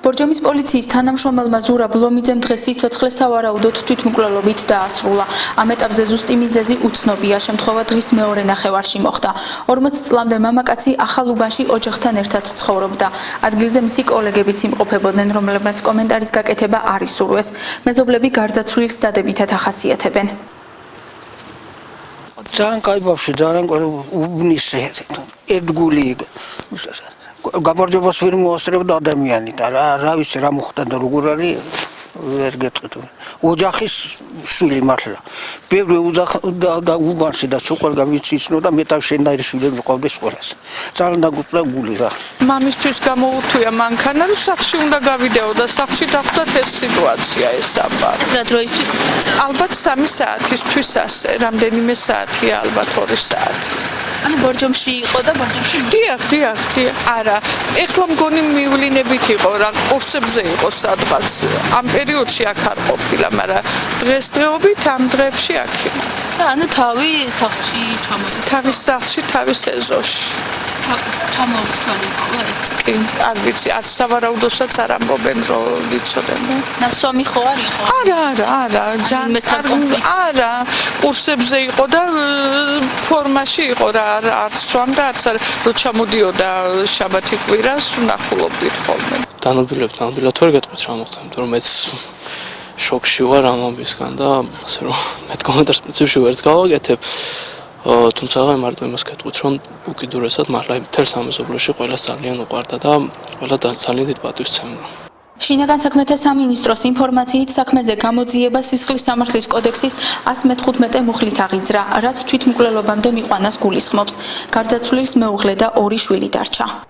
ბორჯომის პოლიციის თანამშრომელმა ზურაბ ლომიძემ დღეს სიცოცხლე სავარაუდოდ თვითმკვლელობით დაასრულა. ამ ეტაპზე ზუსტი მიზეზი უცნობია, შემთხვევა დღის მეორე ნახევარში მოხდა. 40 წლამდე მამაკაცი ახალ უბანში ოჯახთან ერთად ცხოვრობდა. ადგილზე მისი კოლეგებიც იმყოფებოდნენ, რომლებმაც კომენტარის გაკეთება არ ისურვეს. მეზობლები გარდაცვლილის დადებითად ახასიათებენ. ძალიან კაი ბავშვი, ძალიან უბნის ერთგული გაბარჯობას ვერ მოასწრებდა ადამიანი და რა ვიცი რა მოხდა და როგორ არის ვერ გეტყვით. ოჯახის შვილი მართლა. ბევრი და უბანში და ყველგან ვიცი იცნობდა მეტად შენაირი შვილები მყავდეს ყველას. ძალიან დაგუწდა გული რა. მამისთვის გამოუთვია მანქანა, რომ სახლში უნდა გავიდეო და სახლში დახვდათ ეს სიტუაცია ეს აბა. ეს რა დროისთვის? ალბათ 3 საათისთვის ასე, რამდენიმე საათია, ალბათ 2 საათი. ანუ ბორჯომში იყო და ბორჯომში დიახ. არა, ეხლა მგონი მივლინებით იყო რა, კურსებზე იყო სადღაც. ამ პერიოდში აქ არ ყოფილა, მაგრამ დღესდღეობით ამ დღეებში აქ იყო. და ანუ თავი სახლში ჩამოვიდა. თავის სახლში, თავის ეზოში. ჩამოვშალიყო ეს. კი, არ ვიცი, არც სავარაუდოსაც არ ამბობენ, რომ ვიცოდნენ. ნასვამი ხო არ იყო? არა, არა, კურსებზე იყო და ფორმაში იყო რა, არც სვამდა, არც რო ჩამოდიოდა შაბათი კვირას, ვნახულობდით ხოლმე. დანამდვილად ვერ გეტყვით რა მოხდა, იმიტომ რომ მეც შოკში ვარ ამ ამბისგან და ასე რომ მეტ კომენტარს პრინციპში ვერც გავაკეთებ. თუმცა მარტო იმას გეტყვით, რომ უკიდურესად მართლა მთელ სამეზობლოში ყველას ძალიან უყვარდა და ყველა ძალიან დიდ პატივს სცემდა. შინაგან საქმეთა სამინისტროს ინფორმაციით საქმეზე გამოძიება სისხლის სამართლის კოდექსის 115 მუხლით აღიძრა, რაც თვითმკვლელობამდე მიყვანას გულისხმობს. გარდაცვლილის მეუღლე და 2 შვილი დარჩა.